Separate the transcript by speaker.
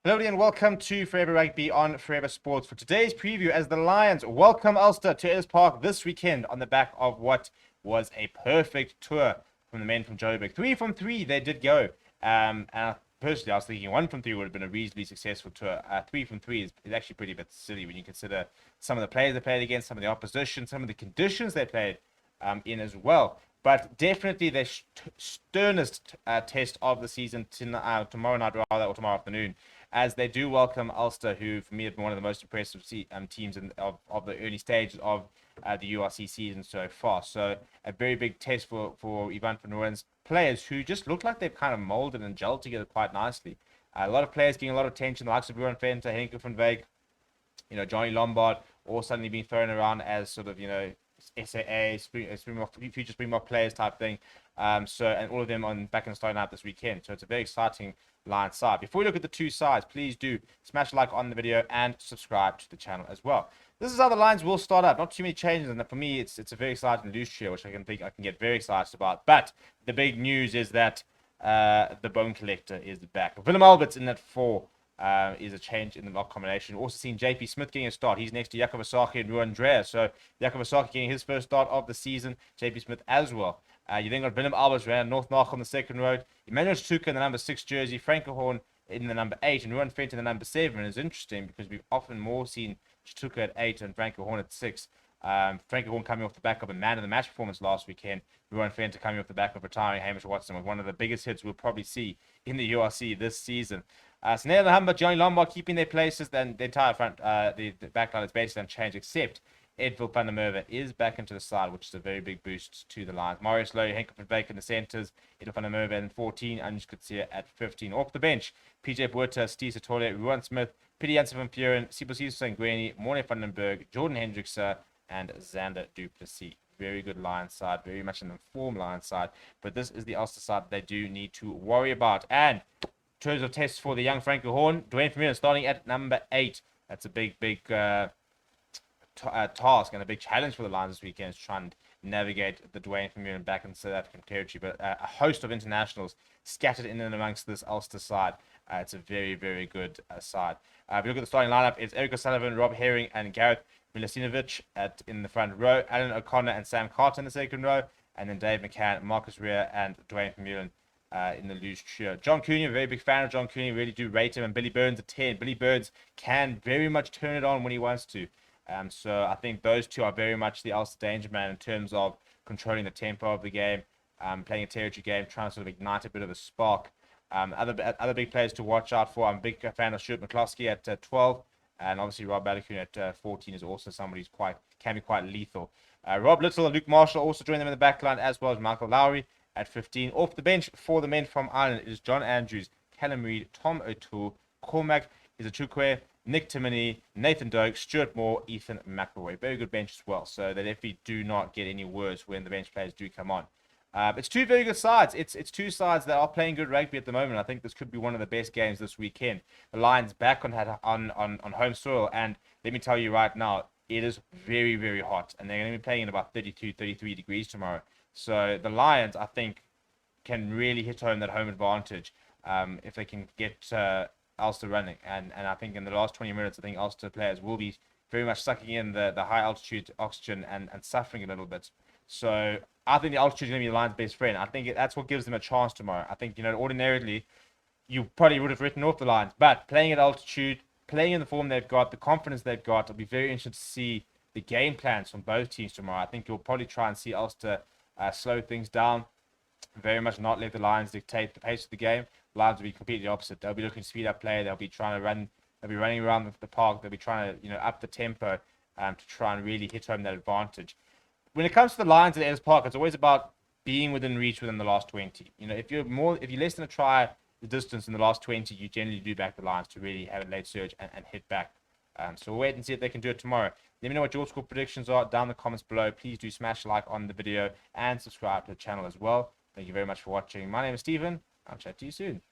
Speaker 1: Hello and welcome to Forever Rugby on Forever Sports for today's preview as the Lions welcome Ulster to Ellis Park this weekend on the back of what was a perfect tour from the men from Joburg. 3 from 3 they did go. Personally, I was thinking 1 from 3 would have been a reasonably successful tour. 3 from 3 is actually pretty bit silly when you consider some of the players they played against, some of the opposition, some of the conditions they played in as well. But definitely the sternest test of the season tomorrow night, rather, or tomorrow afternoon, as they do welcome Ulster, who for me have been one of the most impressive teams of the early stages of the URC season so far. So a very big test for Ivan van Rooyen's players, who just look like they've kind of molded and gelled together quite nicely. A lot of players getting a lot of attention, the likes of Ruan Venter, Henke van Wyk, Johnny Lombard, all suddenly being thrown around as sort of, SAA, future Springbok players type thing. And all of them back in the starting lineup this weekend. So it's a very exciting line side. Before we look at the two sides, please do smash a like on the video and subscribe to the channel as well. This is how the lines will start up. Not too many changes, and for me, it's a very exciting loose chair, which I can get very excited about. But the big news is that the Bone Collector is back. Willem Albert's in that 4. Is a change in the lock combination. We've also seen JP Smith getting a start. He's next to Jakob Asaki and Ruan Dreyer. So Jakob Asaki getting his first start of the season. JP Smith as well. You then got Willem Albers around North Nach on the second row. Emmanuel Stuka in the number 6 jersey. Frank Horn in the number 8. And Ruan Venter in the number 7. And it's interesting because we've often more seen Stuka at 8 and Frank Horn at 6. Frank Horn coming off the back of a man of the match performance last weekend. Ruan Venter coming off the back of retiring Hamish Watson with one of the biggest hits we'll probably see in the URC this season. So near the Humber, Johnny Lombard keeping their places, then the entire front, the back line is basically unchanged, except Edville van der Merwe is back into the side, which is a very big boost to the Lions. Marius Lowe, Henke van Wyk in the centres, Edville van der Merwe at 14, and you could see it at 15. Off the bench, PJ Botha, Steve Satole, Ruan Smith, Pieter Jansen van Vuren, Sibusiso Sangweni, Morne van den Berg, Jordan Hendrickse, and Xander du Plessis. Very good Lions side, very much an informed Lions side, but this is the Ulster side they do need to worry about. And in terms of tests for the young Frankie Horn, Dwayne Vermeulen starting at number 8. That's a big task and a big challenge for the Lions this weekend, is trying to navigate the Dwayne Vermeulen back in South African territory. But a host of internationals scattered in and amongst this Ulster side. It's a very, very good side. If you look at the starting lineup, it's Eric O'Sullivan, Rob Herring, and Gareth Milosinovic in the front row, Alan O'Connor and Sam Carter in the second row, and then Dave McCann, Marcus Rea, and Dwayne Vermeulen in the loose trio. John Cooney, a very big fan of John Cooney, really do rate him, and Billy Burns at 10. Billy Burns can very much turn it on when he wants to. So I think those two are very much the Ulster danger man in terms of controlling the tempo of the game, playing a territory game, trying to sort of ignite a bit of a spark. Other big players to watch out for, I'm a big fan of Stuart McCloskey at 12, and obviously Rob Balakoon at 14 is also somebody who's can be quite lethal. Rob Little and Luke Marshall also join them in the back line, as well as Michael Lowry at 15. Off the bench for the men from Ireland, it is John Andrews, Callum Reid, Tom O'Toole, Cormac Izuchukwe, Nick Timoney, Nathan Doak, Stuart Moore, Ethan McElroy. Very good bench as well, so they definitely do not get any worse when the bench players do come on. It's two very good sides. It's two sides that are playing good rugby at the moment. I think this could be one of the best games this weekend. The Lions back on home soil, and let me tell you right now, it is very, very hot, and they're going to be playing in about 32, 33 degrees tomorrow. So the Lions, I think, can really hit home that home advantage if they can get Ulster running. And I think in the last 20 minutes, I think Ulster players will be very much sucking in the high altitude oxygen and suffering a little bit. So I think the altitude is going to be the Lions' best friend. I think that's what gives them a chance tomorrow. I think, ordinarily, you probably would have written off the Lions. But playing at altitude, playing in the form they've got, the confidence they've got, it'll be very interesting to see the game plans from both teams tomorrow. I think you'll probably try and see Ulster slow things down, very much not let the Lions dictate the pace of the game. The Lions will be completely opposite. They'll be looking to speed up play. They'll be trying to run. They'll be running around the park. They'll be trying to up the tempo to try and really hit home that advantage. When it comes to the Lions at Ellis Park, it's always about being within reach within the last 20. If you're less than a try the distance in the last 20, you generally do back the Lions to really have a late surge and hit back. So we'll wait and see if they can do it tomorrow. Let me know what your score predictions are down in the comments below. Please do smash a like on the video and subscribe to the channel as well. Thank you very much for watching. My name is Stephen. I'll chat to you soon.